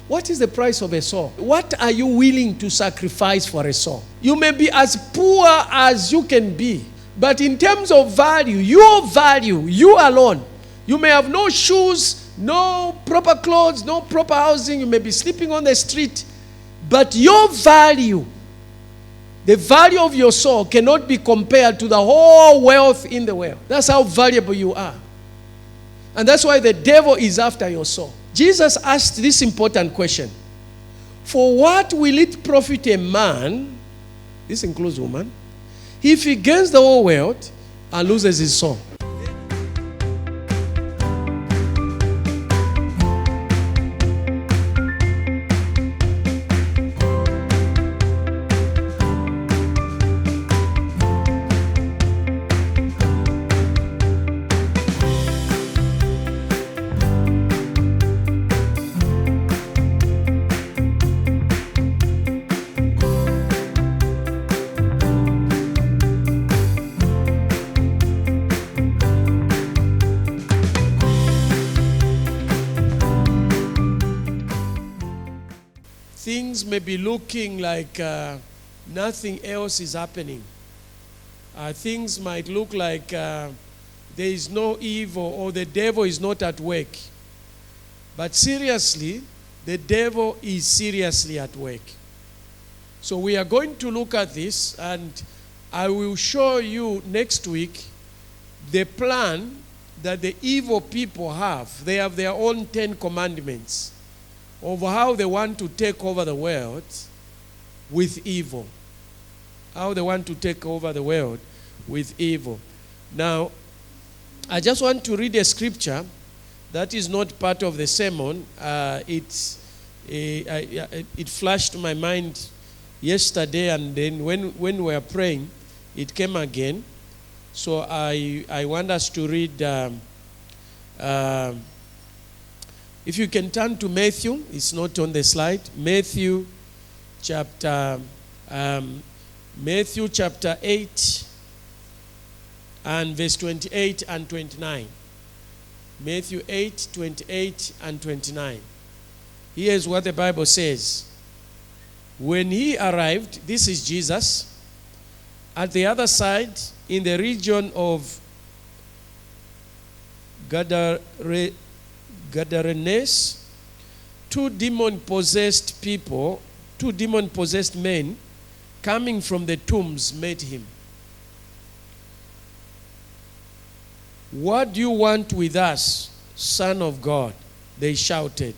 What is the price of a soul? What are you willing to sacrifice for a soul? You may be as poor as you can be, but in terms of value, your value, you alone, you may have no shoes, no proper clothes, no proper housing, you may be sleeping on the street, but your value, the value of your soul cannot be compared to the whole wealth in the world. That's how valuable you are. And that's why the devil is after your soul. Jesus asked this important question. For what will it profit a man, this includes woman, if he gains the whole world and loses his soul? Things may be looking like nothing else is happening. Things might look like there is no evil or the devil is not at work. But seriously, the devil is seriously at work. So we are going to look at this, and I will show you next week the plan that the evil people have. They have their own 10 commandments of how they want to take over the world with evil. How they want to take over the world with evil. Now, I just want to read a scripture that is not part of the sermon. It flashed to my mind yesterday, and then when we were praying, it came again. So I want us to read... if you can turn to Matthew, it's not on the slide. Matthew chapter 8 and verse 28 and 29. Matthew 8, 28 and 29. Here's what the Bible says. When he arrived, this is Jesus, at the other side, in the region of Gadarenes, two demon-possessed men coming from the tombs met him. What do you want with us, Son of God? They shouted.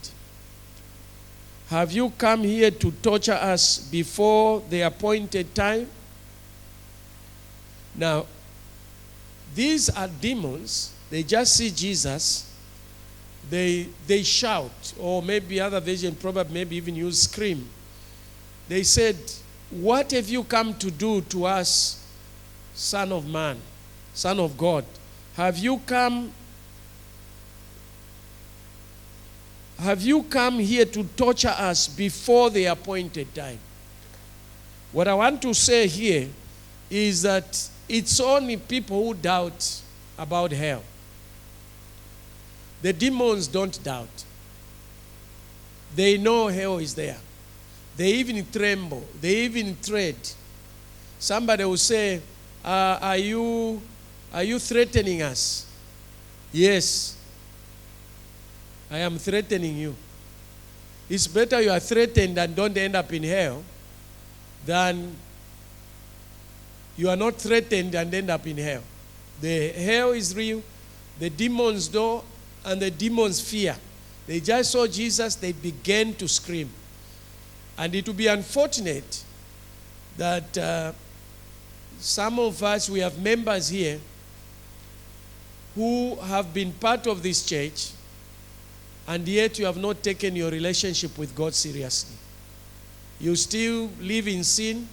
Have you come here to torture us before the appointed time? Now, these are demons. They just see Jesus. They shout, or maybe other version probably maybe even use scream. They said, what have you come to do to us, Son of Man, Son of God? Have you come here to torture us before the appointed time? What I want to say here is that it's only people who doubt about hell. The demons don't doubt. They know hell is there. They even tremble. They even tread. Somebody will say, are you threatening us? Yes. I am threatening you. It's better you are threatened and don't end up in hell than you are not threatened and end up in hell. The hell is real. The demons know, and the demons fear. They just saw Jesus, they began to scream. And it would be unfortunate that some of us, we have members here who have been part of this church, and yet you have not taken your relationship with God seriously. You still live in sin.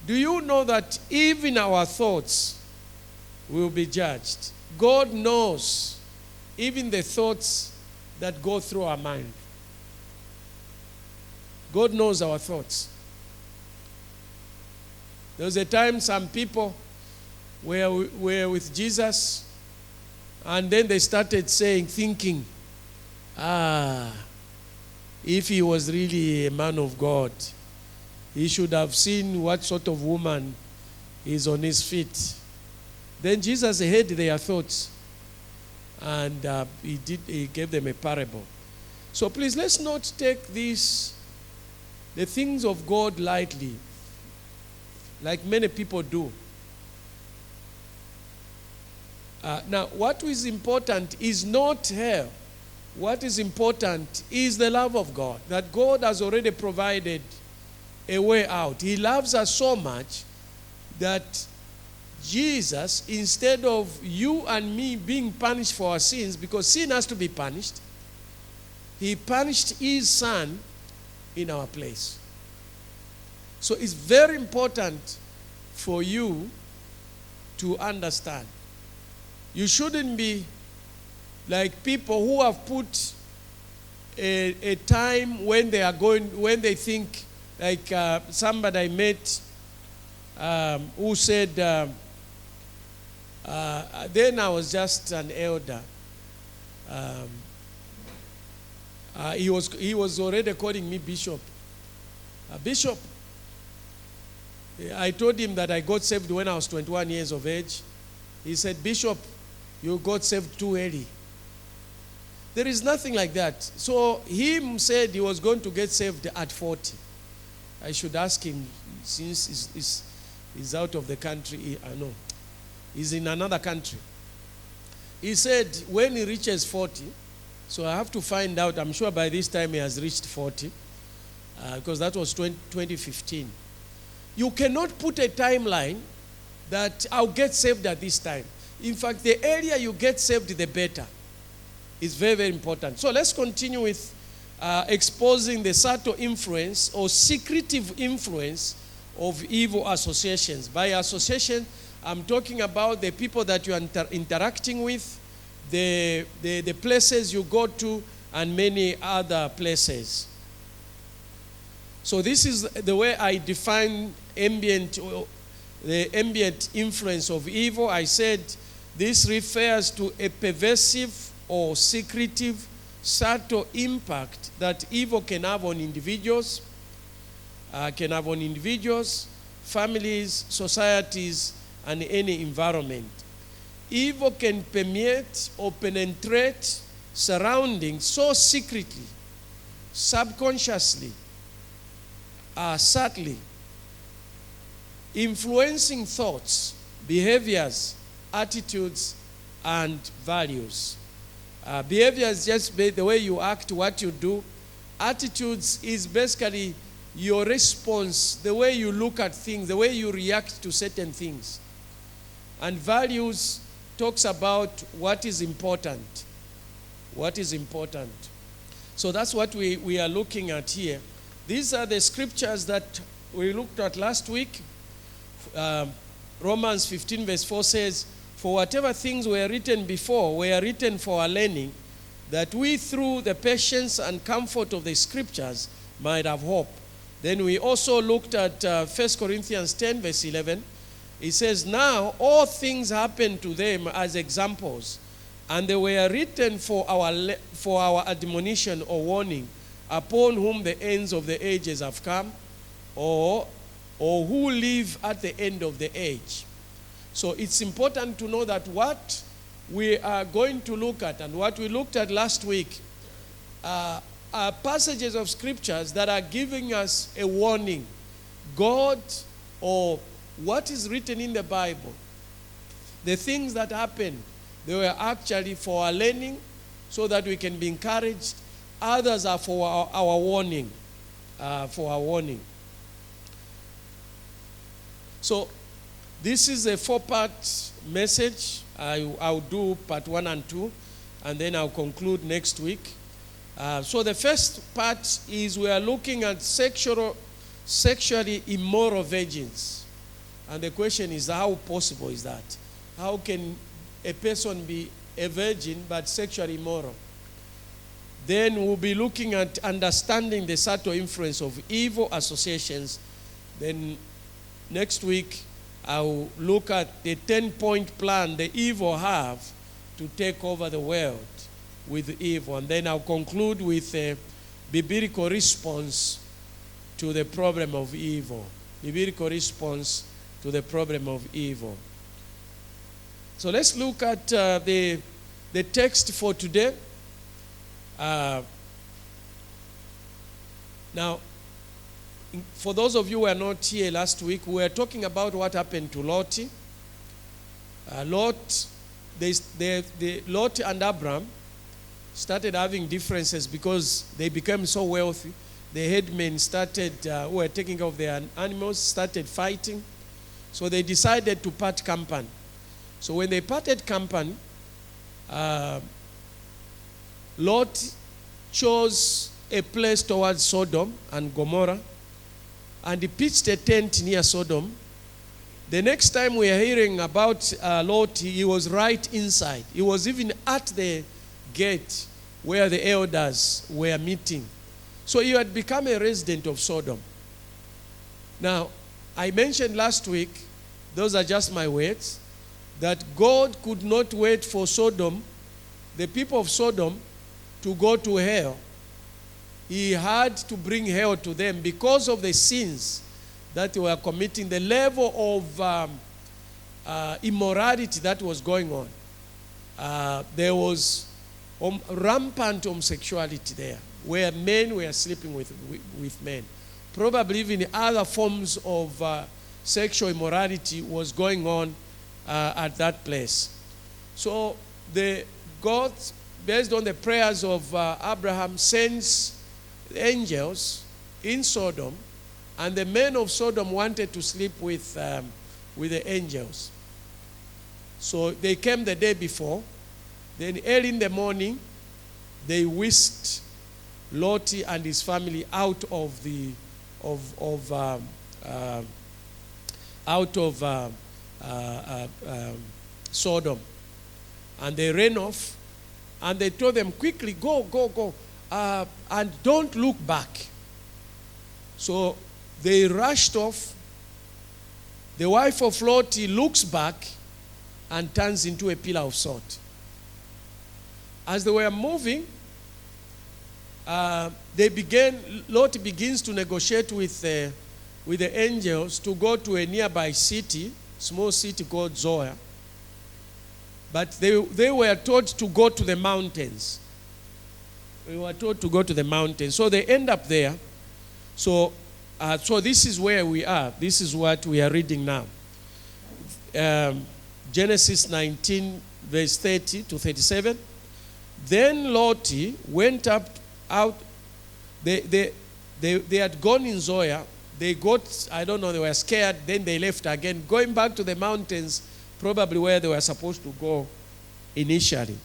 Do you know that even our thoughts will be judged? God knows even the thoughts that go through our mind. God knows our thoughts. There was a time some people were with Jesus, and then they started thinking, if he was really a man of God, he should have seen what sort of woman is on his feet. Then Jesus heard their thoughts, and he gave them a parable. So please, let's not take the things of God lightly, like many people do. Now, what is important is not hell. What is important is the love of God, that God has already provided a way out. He loves us so much that Jesus, instead of you and me being punished for our sins, because sin has to be punished, he punished his son in our place. So it's very important for you to understand. You shouldn't be like people who have put a time when they think, like somebody I met who said, then I was just an elder. He was already calling me bishop. Bishop. I told him that I got saved when I was 21 years of age. He said, Bishop, you got saved too early. There is nothing like that. So he said he was going to get saved at 40. I should ask him, since he's out of the country. I know. He's in another country. He said when he reaches 40, so I have to find out, I'm sure by this time he has reached 40, because that was 2015. You cannot put a timeline that I'll get saved at this time. In fact, the earlier you get saved, the better. It's very, very important. So let's continue with exposing the subtle influence or secretive influence of evil associations. By association, I'm talking about the people that you are interacting with, the places you go to, and many other places. So this is the way I define the ambient influence of evil. I said this refers to a pervasive or secretive, subtle impact that evil can have on individuals, families, societies, and any environment. Evil can permeate or penetrate surroundings so secretly, subconsciously, subtly, influencing thoughts, behaviors, attitudes, and values. Behavior is just the way you act, what you do. Attitudes is basically your response, the way you look at things, the way you react to certain things. And values talks about what is important. What is important. So that's what we are looking at here. These are the scriptures that we looked at last week. Romans 15 verse 4 says, for whatever things were written before were written for our learning, that we through the patience and comfort of the scriptures might have hope. Then we also looked at 1 Corinthians 10 verse 11. It says, now all things happened to them as examples, and they were written for our admonition or warning, upon whom the ends of the ages have come, or who live at the end of the age. So it's important to know that what we are going to look at and what we looked at last week are passages of scriptures that are giving us a warning. God, or what is written in the Bible, the things that happen, they were actually for our learning so that we can be encouraged. Others are for our warning. So this is a 4-part message. I'll do part 1 and 2, and then I'll conclude next week. So the first part is we are looking at sexually immoral virgins. And the question is, how possible is that? How can a person be a virgin but sexually immoral? Then we'll be looking at understanding the subtle influence of evil associations. Then next week, I'll look at the 10-point plan the evil have to take over the world with evil. And then I'll conclude with biblical response to the problem of evil. Biblical response to the problem of evil. So let's look at the text for today. Now, for those of you who were not here last week, we were talking about what happened to Lot. Lot and Abraham started having differences because they became so wealthy. The headmen who were taking care of their animals, started fighting. So they decided to part company. So when they parted company, Lot chose a place towards Sodom and Gomorrah, and he pitched a tent near Sodom. The next time we are hearing about Lot, he was right inside. He was even at the gate where the elders were meeting. So he had become a resident of Sodom. Now, I mentioned last week, those are just my words, that God could not wait for Sodom, the people of Sodom, to go to hell. He had to bring hell to them because of the sins that they were committing, the level of immorality that was going on. There was rampant homosexuality there, where men were sleeping with men. Probably even other forms of sexual immorality was going on at that place. So God, based on the prayers of Abraham, sends angels in Sodom, and the men of Sodom wanted to sleep with the angels. So they came the day before. Then early in the morning, they whisked Lot and his family out of Sodom, and they ran off, and they told them, quickly, go, and don't look back. So they rushed off. The wife of Lot looks back and turns into a pillar of salt. As they were moving, Lot begins to negotiate with the angels to go to a nearby city, small city called Zoar. But they were told to go to the mountains. We were told to go to the mountains. So they end up there. So this is where we are. This is what we are reading now. Genesis 19, verse 30 to 37. Then Lot went out. They had gone in Zoar. They got, I don't know, they were scared. Then they left again, going back to the mountains, probably where they were supposed to go initially.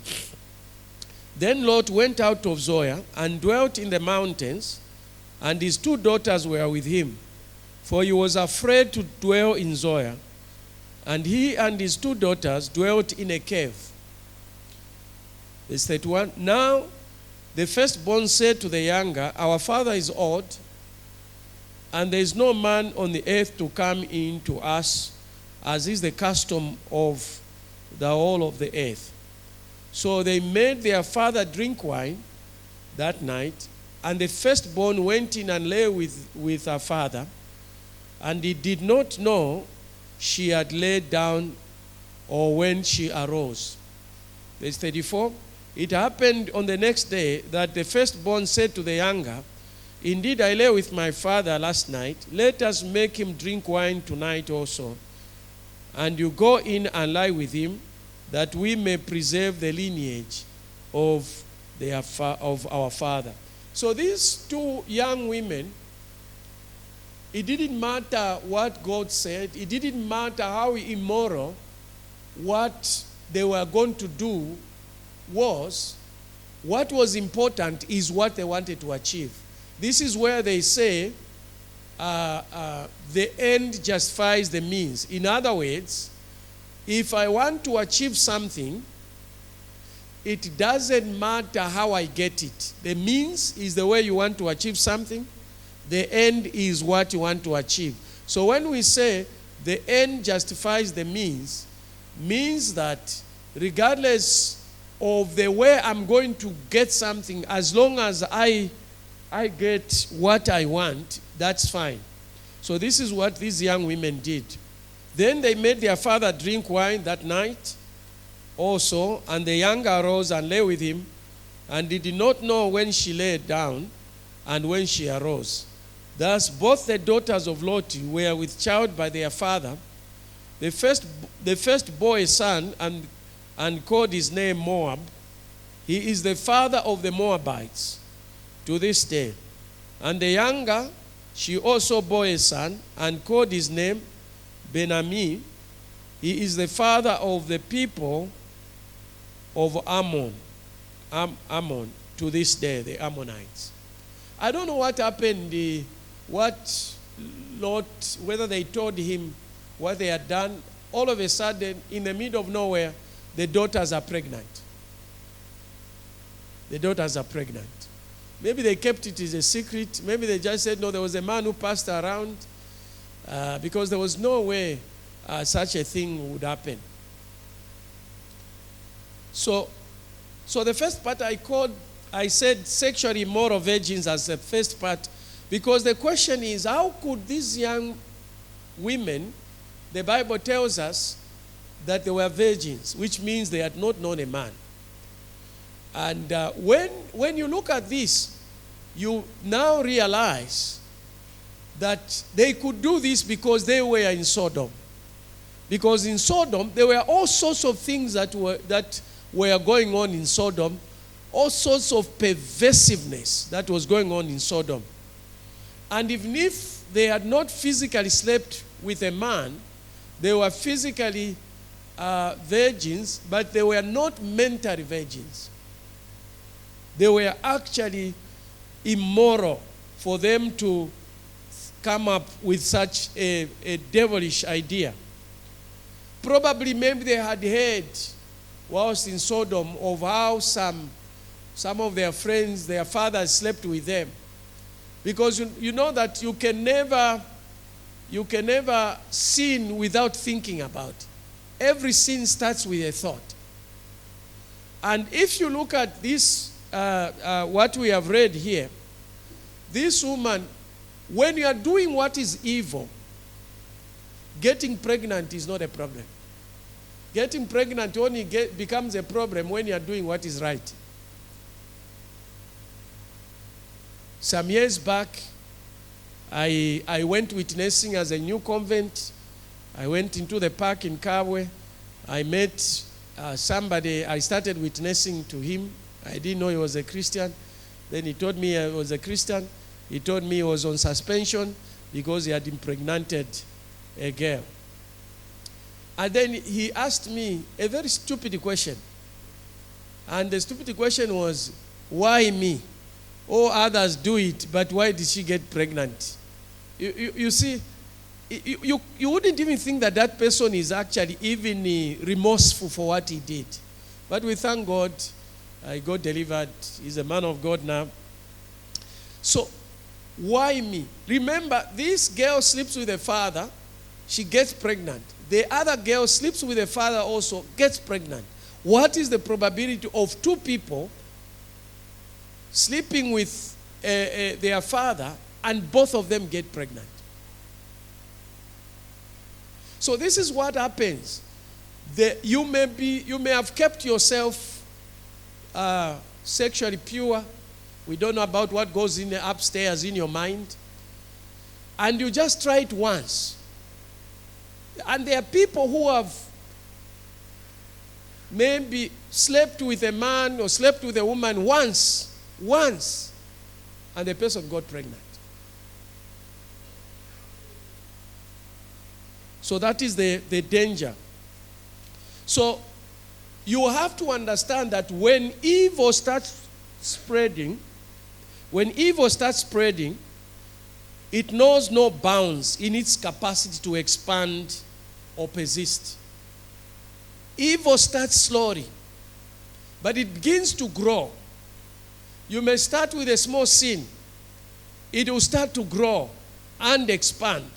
Then Lot went out of Zoar and dwelt in the mountains, and his 2 daughters were with him, for he was afraid to dwell in Zoar. And he and his 2 daughters dwelt in a cave. Verse 31, now the firstborn said to the younger, our father is old, and there is no man on the earth to come in to us, as is the custom of the whole of the earth. So they made their father drink wine that night, and the firstborn went in and lay with her father, and he did not know she had laid down or when she arose. Verse 34, it happened on the next day that the firstborn said to the younger, indeed I lay with my father last night. Let us make him drink wine tonight also. And you go in and lie with him, that we may preserve the lineage of our father. So these 2 young women, it didn't matter what God said. It didn't matter how immoral what they were going to do was. What was important is what they wanted to achieve. This is where they say the end justifies the means. In other words, if I want to achieve something, it doesn't matter how I get it. The means is the way you want to achieve something. The end is what you want to achieve. So when we say the end justifies the means that regardless of the way I'm going to get something, as long as I I get what I want, that's fine. So this is what these young women did. Then they made their father drink wine that night also, and the younger arose and lay with him, and they did not know when she lay down and when she arose. Thus both the daughters of Lot were with child by their father. The first bore a son and called his name Moab. He is the father of the Moabites to this day. And the younger, she also bore a son and called his name Ben-Ammi. He is the father of the people of Ammon to this day, the Ammonites. I don't know what happened, whether they told him what they had done. All of a sudden, in the middle of nowhere, the daughters are pregnant. The daughters are pregnant. Maybe they kept it as a secret. Maybe they just said, no, there was a man who passed around, because there was no way such a thing would happen. So the first part I said sexually immoral virgins as the first part, because the question is, how could these young women, the Bible tells us that they were virgins, which means they had not known a man. And when you look at this, you now realize that they could do this because they were in Sodom. Because in Sodom, there were all sorts of things that were going on in Sodom, all sorts of perversiveness that was going on in Sodom. And even if they had not physically slept with a man, they were physically virgins, but they were not mentally virgins. They were actually immoral for them to come up with such a devilish idea. Probably maybe they had heard whilst in Sodom of how some of their friends, their fathers slept with them. Because you know that you can never sin without thinking about it. Every sin starts with a thought. And if you look at this, what we have read here, this woman, when you are doing what is evil, getting pregnant is not a problem. Getting pregnant only becomes a problem when you are doing what is right. Some years back, I went witnessing as a new convent. I went into the park in Kabwe. I met somebody. I started witnessing to him. I didn't know he was a Christian. Then he told me I was a Christian. He told me he was on suspension because he had impregnated a girl. And then he asked me a very stupid question. And the stupid question was, why me? All others do it, but why did she get pregnant? You see, you wouldn't even think that person is actually even remorseful for what he did. But we thank God, I got delivered. He's a man of God now. So, why me? Remember, this girl sleeps with her father. She gets pregnant. The other girl sleeps with her father also, gets pregnant. What is the probability of two people sleeping with their father and both of them get pregnant? So this is what happens. You may have kept yourself sexually pure. We don't know about what goes in upstairs in your mind. And you just try it once. And there are people who have maybe slept with a man or slept with a woman once, and the person got pregnant. So that is the danger. So you have to understand that when evil starts spreading, it knows no bounds in its capacity to expand or persist. Evil starts slowly, but it begins to grow. You may start with a small sin. It will start to grow and expand.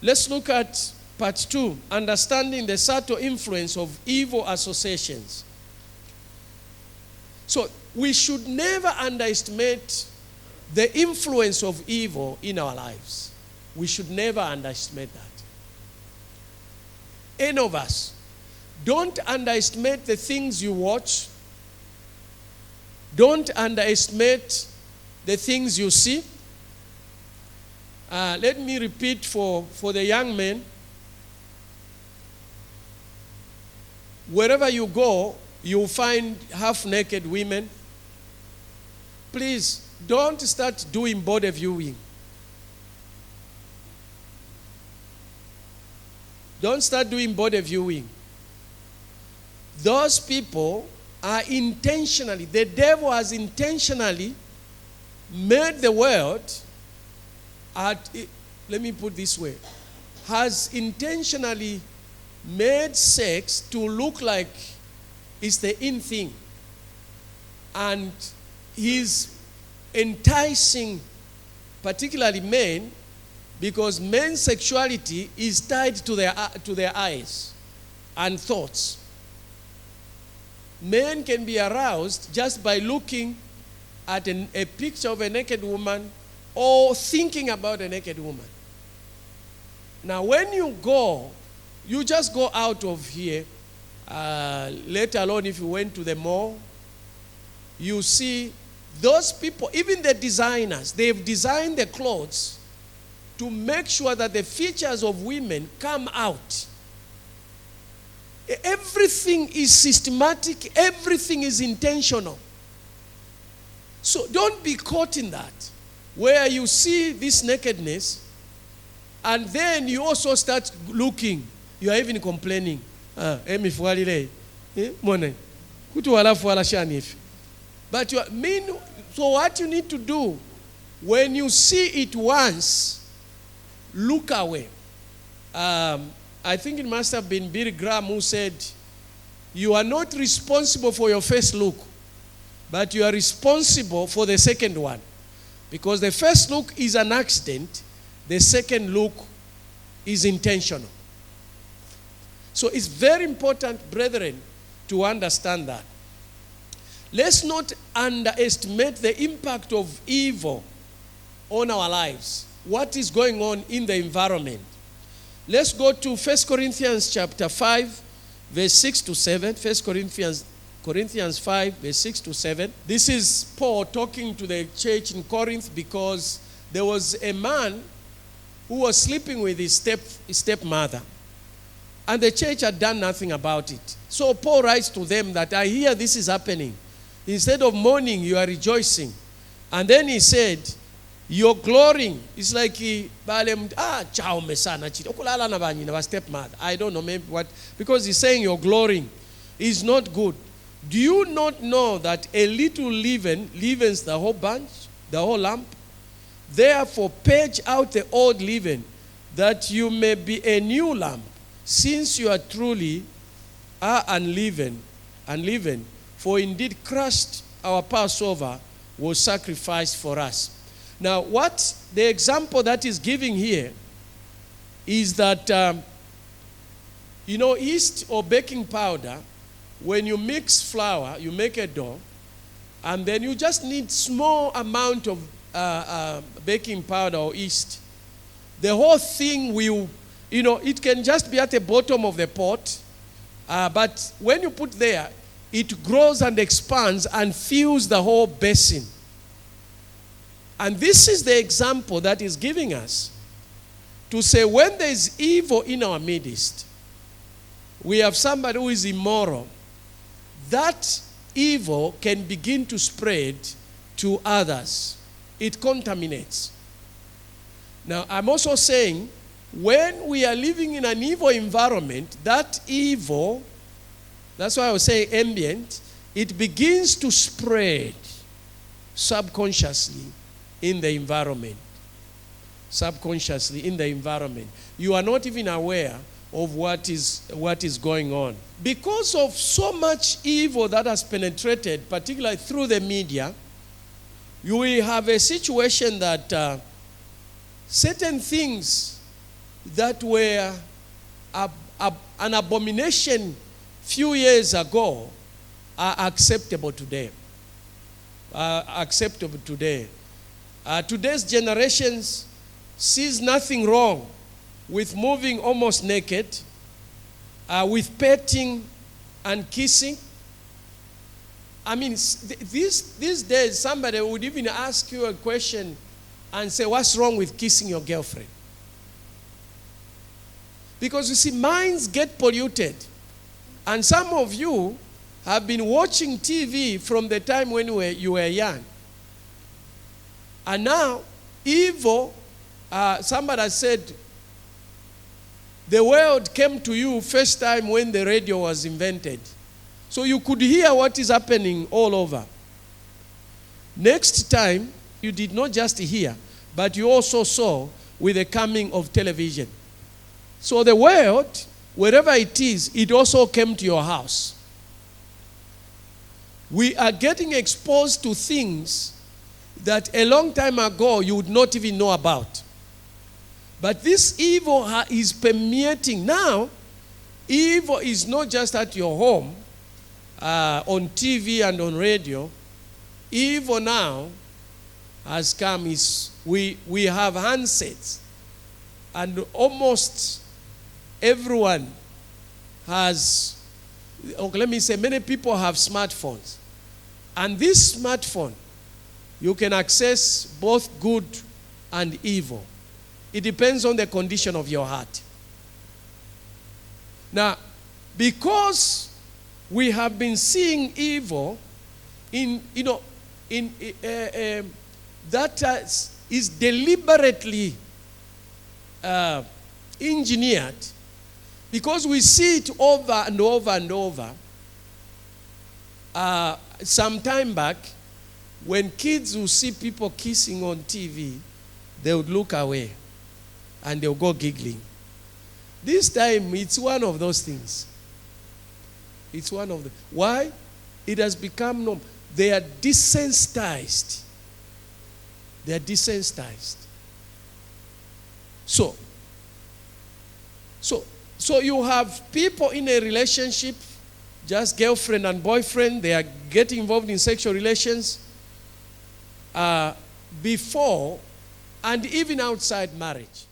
Let's look at part 2, understanding the subtle influence of evil associations. So we should never underestimate the influence of evil in our lives. We should never underestimate that. Any of us, don't underestimate the things you watch. Don't underestimate the things you see. Let me repeat for the young men. Wherever you go, you'll find half-naked women. Please, don't start doing body viewing. Don't start doing body viewing. Those people are intentionally, the devil has intentionally made the world, let me put it this way, has intentionally made sex to look like it's the in thing. And he's enticing particularly men, because men's sexuality is tied to their eyes and thoughts. Men can be aroused just by looking at a picture of a naked woman or thinking about a naked woman. Now, when you just go out of here, let alone if you went to the mall, you see those people, even the designers, they've designed the clothes to make sure that the features of women come out. Everything is systematic, everything is intentional. So don't be caught in that, where you see this nakedness, and then you also start looking. You are even complaining. But so what you need to do, when you see it once, look away. I think it must have been Billy Graham who said, you are not responsible for your first look, but you are responsible for the second one. Because the first look is an accident, the second look is intentional. So it's very important, brethren, to understand that. Let's not underestimate the impact of evil on our lives. What is going on in the environment? Let's go to 1 Corinthians chapter 5, verse 6 to 7. 1 Corinthians 5, verse 6 to 7. This is Paul talking to the church in Corinth, because there was a man who was sleeping with his stepmother. And the church had done nothing about it. So Paul writes to them that I hear this is happening. Instead of mourning, you are rejoicing. And then he said, you're glorying. It's like stepmother. I don't know, maybe what, because he's saying you're glorying is not good. Do you not know that a little leaven leavens the whole bunch, the whole lump? Therefore, purge out the old leaven, that you may be a new lump, since you are truly unleavened. For indeed Christ, our Passover, was sacrificed for us. Now, what the example that is giving here is that, yeast or baking powder, when you mix flour, you make a dough, and then you just need small amount of baking powder or yeast. The whole thing will, it can just be at the bottom of the pot, but when you put there, it grows and expands and fills the whole basin. And this is the example that is giving us to say when there is evil in our midst, we have somebody who is immoral, that evil can begin to spread to others. It contaminates. Now, I'm also saying when we are living in an evil environment, that evil, that's why I was saying ambient, it begins to spread subconsciously in the environment. Subconsciously in the environment. You are not even aware of what is going on. Because of so much evil that has penetrated, particularly through the media, you will have a situation that certain things that were an abomination few years ago are acceptable today. acceptable today. Today's generations sees nothing wrong with moving almost naked, with petting and kissing. I mean, these days, somebody would even ask you a question and say, what's wrong with kissing your girlfriend? Because you see, minds get polluted. And some of you have been watching TV from the time when you were young. And now, evil, somebody said, the world came to you first time when the radio was invented. So you could hear what is happening all over. Next time, you did not just hear, but you also saw with the coming of television. So the world, wherever it is, it also came to your house. We are getting exposed to things that a long time ago you would not even know about. But this evil is permeating. Now, evil is not just at your home, on TV and on radio. Evil now has come. We have handsets. And almost everyone has, let me say, many people have smartphones. And this smartphone, you can access both good and evil. It depends on the condition of your heart. Now, because we have been seeing evil that is deliberately engineered, because we see it over and over and over. Some time back, when kids will see people kissing on TV, they would look away and they'll go giggling. This time, it's one of those things. It's one of them. Why? It has become normal. They are desensitized. They are desensitized. So you have people in a relationship, just girlfriend and boyfriend, they are getting involved in sexual relations before and even outside marriage.